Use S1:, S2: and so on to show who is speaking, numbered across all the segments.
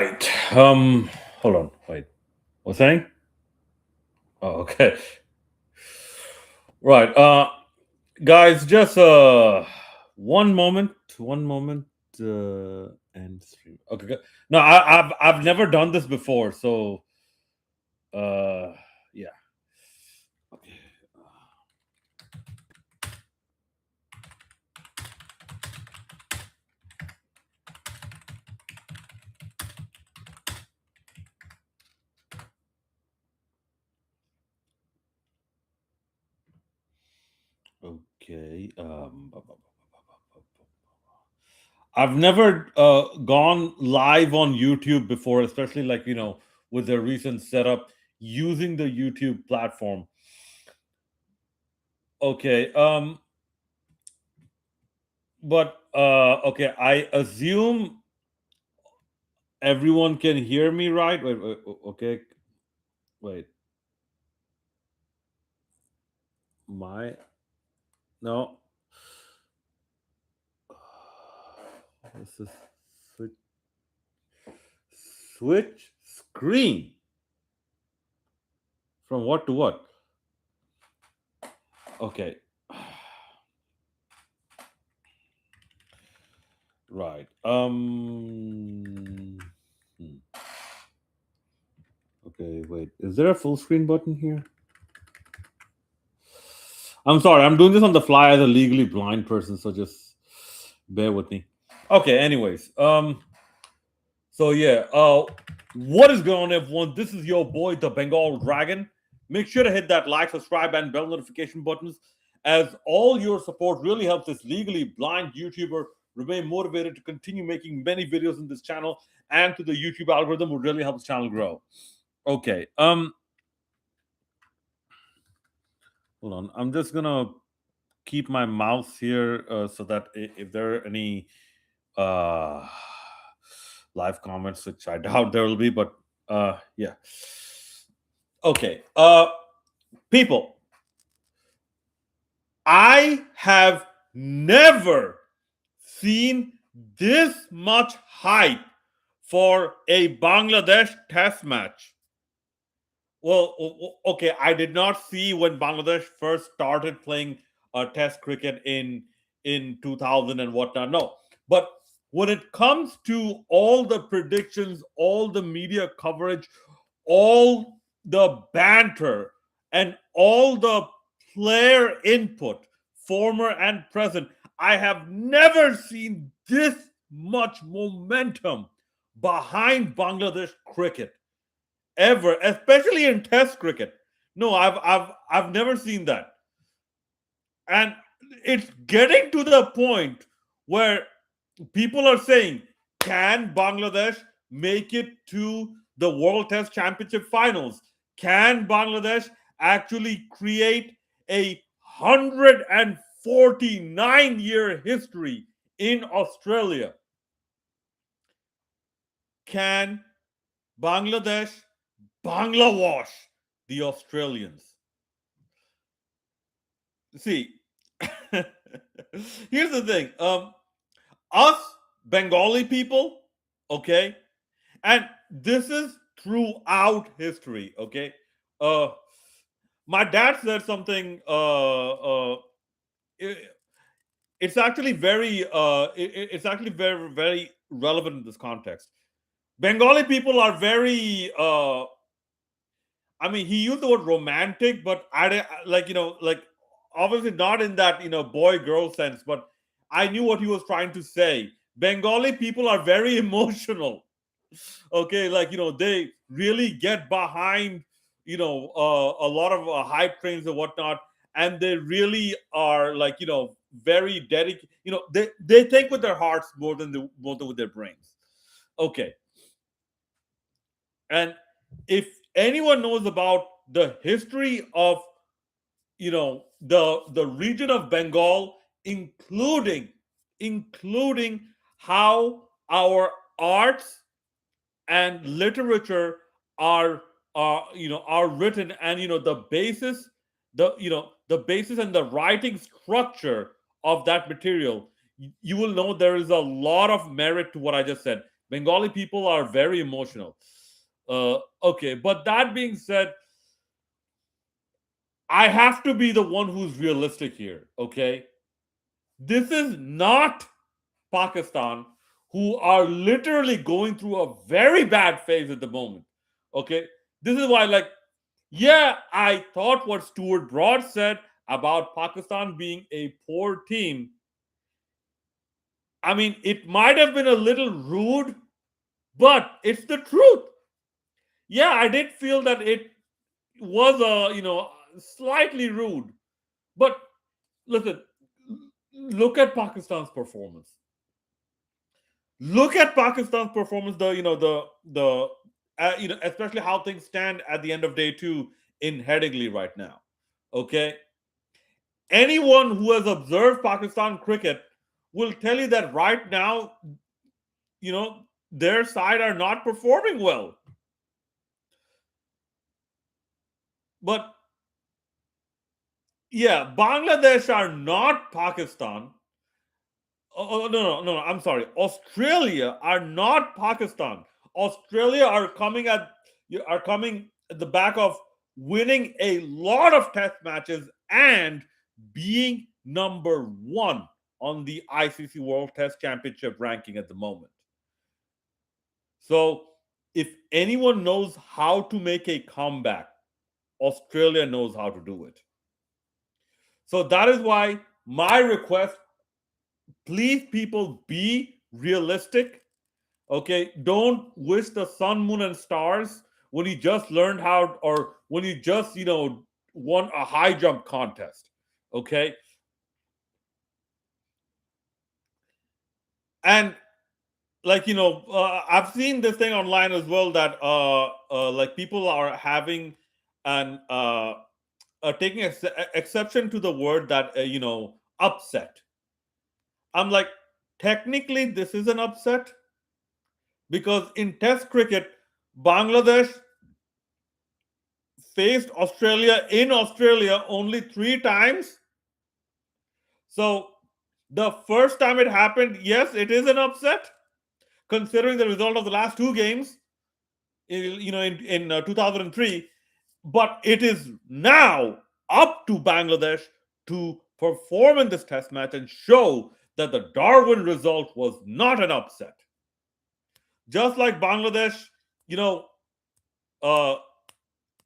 S1: Right. Hold on. Wait. What's saying? Oh, okay. Right. Guys, just one moment. One moment. And stream. Okay. No, I've never done this before, so uh, yeah. Okay. Okay. I've never gone live on YouTube before, especially like with their recent setup using the YouTube platform. Okay. But okay, I assume everyone can hear me, right? Okay, wait. My no. This is switch, switch screen from what to what? Okay, right. Okay, wait. Is there a full screen button here? I'm sorry. I'm doing this on the fly as a legally blind person, so just bear with me. Okay. Anyways, so yeah, what is going on, everyone? This is your boy, the Bengal Dragon. Make sure to hit that like, subscribe, and bell notification buttons, as all your support really helps this legally blind YouTuber remain motivated to continue making many videos in this channel, and to the YouTube algorithm would really help the channel grow. Okay, hold on. I'm just gonna keep my mouse here so that if there are any uh live comments, which I doubt there will be, but yeah. Okay. People, I have never seen this much hype for a Bangladesh test match. Well, okay, I did not see when Bangladesh first started playing test cricket in 2000 and whatnot. No, but when it comes to all the predictions, all the media coverage, all the banter, and all the player input, former and present, I have never seen this much momentum behind Bangladesh cricket ever, especially in Test cricket. No, I've never seen that, and it's getting to the point where people are saying, can Bangladesh make it to the World Test Championship finals? Can Bangladesh actually create a 149-year history in Australia? Can Bangladesh Bangla wash the Australians? See, here's the thing. Us Bengali people, okay, and this is throughout history, okay. Uh, my dad said something. It- it's actually very. It's actually very relevant in this context. Bengali people are very. I mean, he used the word romantic, but like like obviously not in that boy girl sense. But I knew what he was trying to say. Bengali people are very emotional. Okay, like they really get behind a lot of hype trains and whatnot, and they really are like very dedicated. They think with their hearts more than with their brains. Okay, and if anyone knows about the history of the region of Bengal, including how our arts and literature are written, and the basis and the writing structure of that material, you will know there is a lot of merit to what I just said. Bengali people are very emotional. Okay, but that being said, I have to be the one who's realistic here. Okay, this is not Pakistan, who are literally going through a very bad phase at the moment. Okay, this is why, like, yeah, I thought what Stuart Broad said about Pakistan being a poor team. I mean, it might have been a little rude, but it's the truth. Yeah, I did feel that it was slightly rude. But listen, look at Pakistan's performance. Look at Pakistan's performance. Especially how things stand at the end of day two in Headingley right now. Okay, anyone who has observed Pakistan cricket will tell you that right now, you know, their side are not performing well. But yeah, Bangladesh are not Pakistan. Oh, no. I'm sorry. Australia are not Pakistan. Australia are coming at the back of winning a lot of test matches and being number one on the ICC World Test Championship ranking at the moment. So, if anyone knows how to make a comeback, Australia knows how to do it. So that is why my request, please people be realistic. Okay, don't wish the sun, moon, and stars when you just learned how, or when you just, won a high jump contest. Okay, and like I've seen this thing online as well that like people are having an taking exception to the word that upset. I'm like, technically, this is an upset because in Test cricket, Bangladesh faced Australia in Australia only 3 times. So the first time it happened, yes, it is an upset considering the result of the last two games. In 2003, but it is now up to Bangladesh to perform in this test match and show that the Darwin result was not an upset. Just like Bangladesh, you know, uh,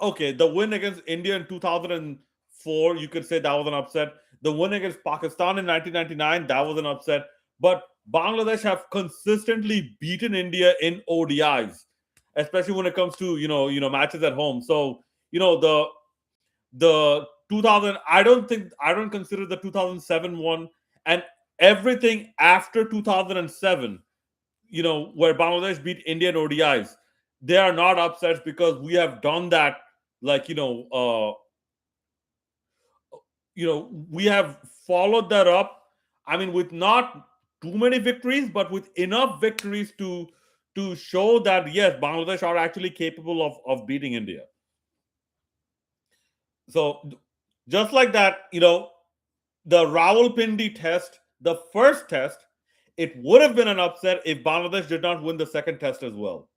S1: okay, the win against India in 2004, you could say that was an upset. The win against Pakistan in 1999, that was an upset. But Bangladesh have consistently beaten India in ODIs, especially when it comes to matches at home. So the 2000, I don't consider the 2007 one and everything after 2007, where Bangladesh beat India in ODIs. They are not upsets because we have done that, like we have followed that up. I mean, with not too many victories, but with enough victories to show that yes, Bangladesh are actually capable of beating India. So just like that, the Rawalpindi test, the first test, it would have been an upset if Bangladesh did not win the second test as well.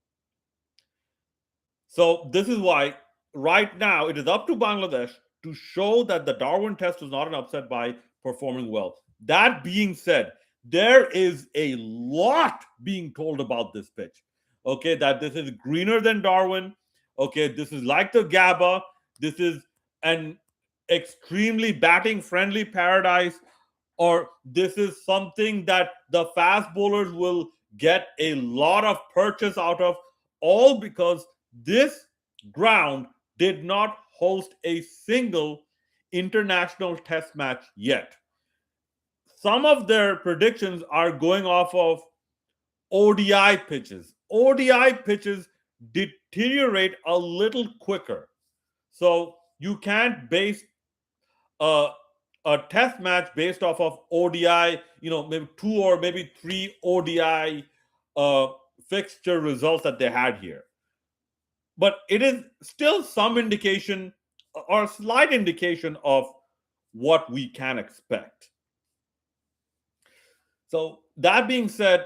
S1: So this is why right now it is up to Bangladesh to show that the Darwin test was not an upset by performing well. That being said, there is a lot being told about this pitch. Okay, that this is greener than Darwin. Okay, this is like the Gabba. This is an extremely batting friendly paradise, or this is something that the fast bowlers will get a lot of purchase out of, all because this ground did not host a single international test match yet. Some of their predictions are going off of ODI pitches. ODI pitches deteriorate a little quicker. So you can't base a, a test match based off of ODI, maybe 2 or maybe 3 ODI uh, fixture results that they had here. But it is still some indication or a slight indication of what we can expect. So, that being said,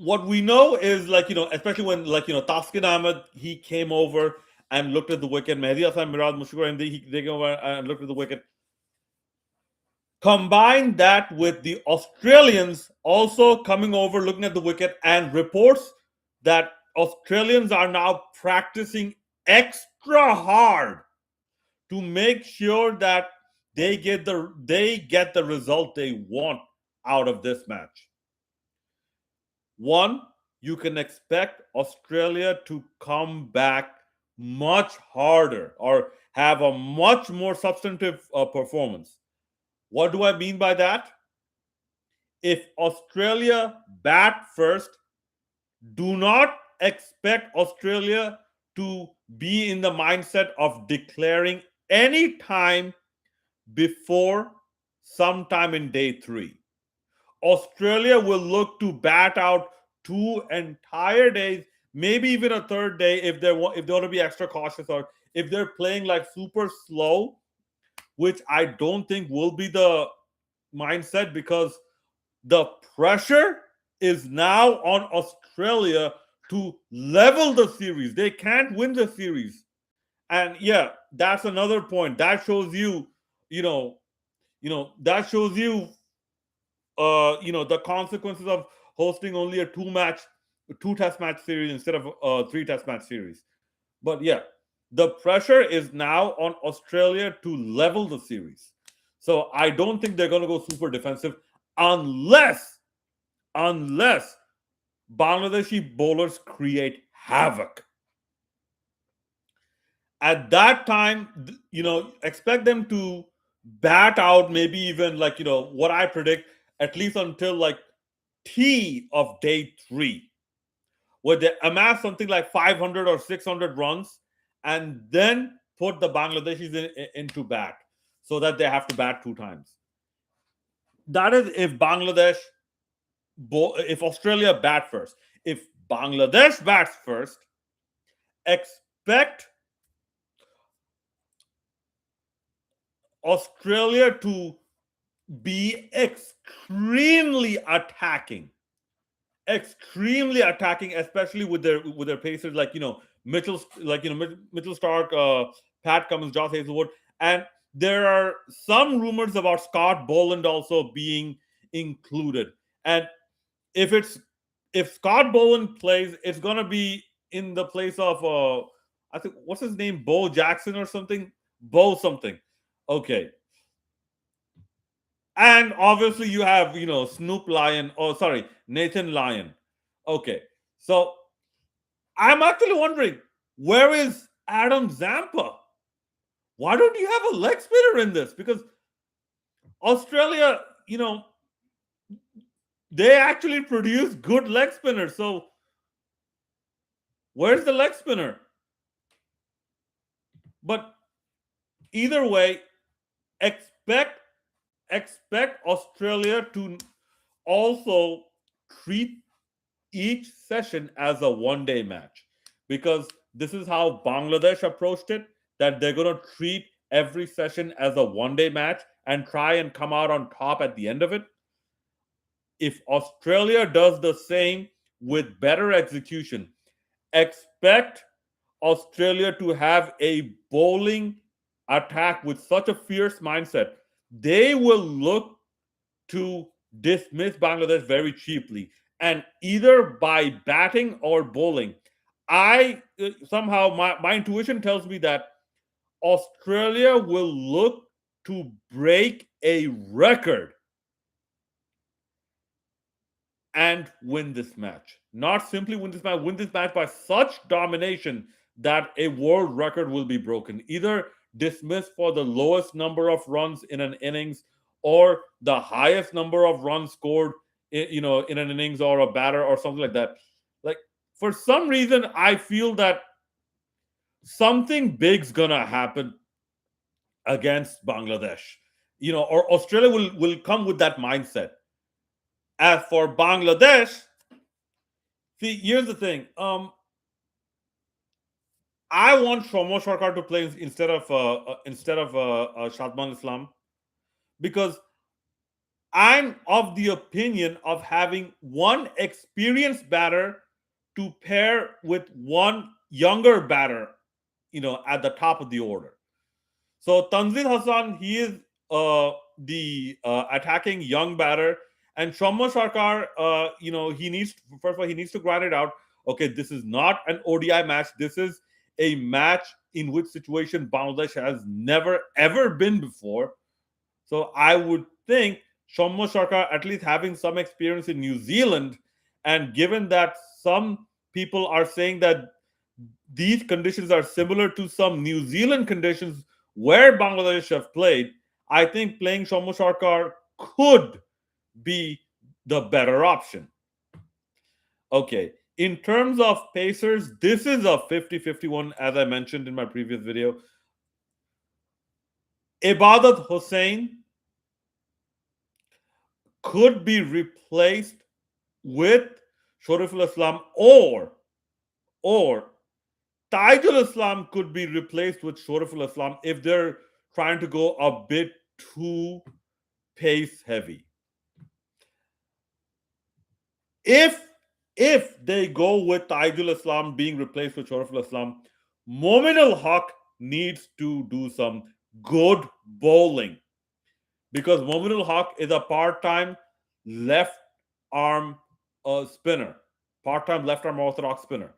S1: what we know is, especially when, Taskin Ahmed, he came over and looked at the wicket. Mehdi Hasan, Mirad Mushfiqur, and they came over and looked at the wicket. Combine that with the Australians also coming over, looking at the wicket, and reports that Australians are now practicing extra hard to make sure that they get the result they want out of this match. One, you can expect Australia to come back much harder or have a much more substantive performance. What do I mean by that? If Australia bat first, do not expect Australia to be in the mindset of declaring any time before sometime in day 3. Australia will look to bat out 2 entire days, maybe even a third day if they want to be extra cautious, or if they're playing like super slow, which I don't think will be the mindset, because the pressure is now on Australia to level the series. They can't win the series. And yeah, that's another point. That shows you, that shows you the consequences of hosting only a two test match series instead of a 3 test match series. But yeah, the pressure is now on Australia to level the series. So I don't think they're going to go super defensive unless Bangladeshi bowlers create havoc. At that time, expect them to bat out, maybe even what I predict, at least until T of day 3, where they amass something like 500 or 600 runs, and then put the Bangladeshis into bat, so that they have to bat 2 times. That is if Australia bat first. If Bangladesh bats first, expect Australia to be extremely attacking, especially with their pacers, Mitchell, Mitchell Stark, Pat Cummins, Josh Hazlewood, and there are some rumors about Scott Boland also being included. And if Scott Boland plays, it's gonna be in the place of I think, what's his name, Bo Jackson or something, Bo something. Okay. And obviously you have, Snoop Lyon, oh sorry, Nathan Lyon. Okay. So I'm actually wondering, where is Adam Zampa? Why don't you have a leg spinner in this? Because Australia, they actually produce good leg spinners. So where's the leg spinner? But either way, expect Australia to also treat each session as a one-day match, because this is how Bangladesh approached it, that they're going to treat every session as a one-day match and try and come out on top at the end of it. If Australia does the same with better execution, expect Australia to have a bowling attack with such a fierce mindset. They will look to dismiss Bangladesh very cheaply, and either by batting or bowling. I somehow, my intuition tells me that Australia will look to break a record and win this match. Not simply win this match by such domination that a world record will be broken. Either dismissed for the lowest number of runs in an innings, or the highest number of runs scored in an innings, or a batter, or something like that. Like, for some reason, I feel that something big's gonna happen against Bangladesh. Or Australia will come with that mindset. As for Bangladesh, see, here's the thing. I want Shomo Sarkar to play instead of Shadman Islam, because I'm of the opinion of having one experienced batter to pair with one younger batter, at the top of the order. So Tanzil Hassan, he is the attacking young batter, and Shamma Sarkar, he needs, first of all, he needs to grind it out. Okay, this is not an ODI match. This is a match in which situation Bangladesh has never ever been before. So I would think Shamma Sarkar, at least having some experience in New Zealand, and given that some people are saying that these conditions are similar to some New Zealand conditions where Bangladesh have played, I think playing Shamma Sarkar could be the better option. Okay, in terms of Pacers, this is a 50-51, as I mentioned in my previous video. Ibadat Hossain could be replaced with Shoriful Islam, or Taijul Islam could be replaced with Shoriful Islam if they're trying to go a bit too pace heavy. If they go with Taijul Islam being replaced with Shoriful Islam, Momin Al Haq needs to do some good bowling, because Momin Al Haq is a part-time left arm spinner, part-time left arm orthodox spinner.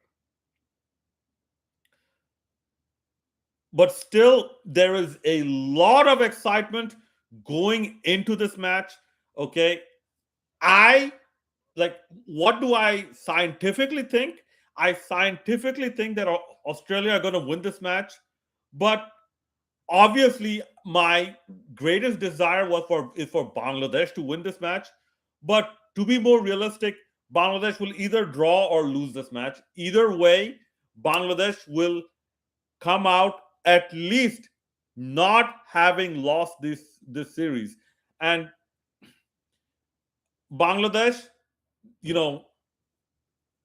S1: But still, there is a lot of excitement going into this match. Okay, what do I scientifically think? I scientifically think that Australia are going to win this match, but obviously my greatest desire is for Bangladesh to win this match. But to be more realistic, Bangladesh will either draw or lose this match. Either way, Bangladesh will come out at least not having lost this series. And Bangladesh, the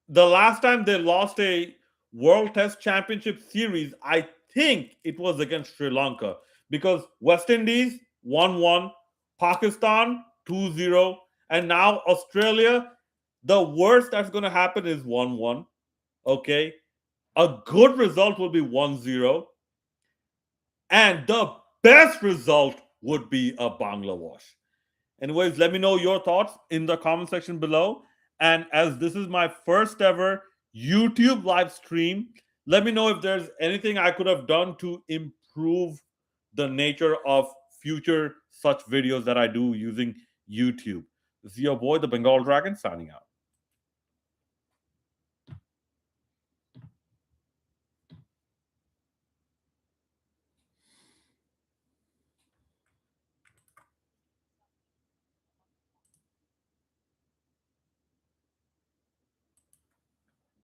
S1: last time they lost a World Test Championship series, I think it was against Sri Lanka, because West Indies 1-1, Pakistan 2-0, and now Australia. The worst that's going to happen is 1-1. Okay, a good result will be 1-0, and the best result would be a Bangla wash. Anyways, let me know your thoughts in the comment section below. And as this is my first ever YouTube live stream, let me know if there's anything I could have done to improve the nature of future such videos that I do using YouTube. This is your boy, the Bengal Dragon, signing out.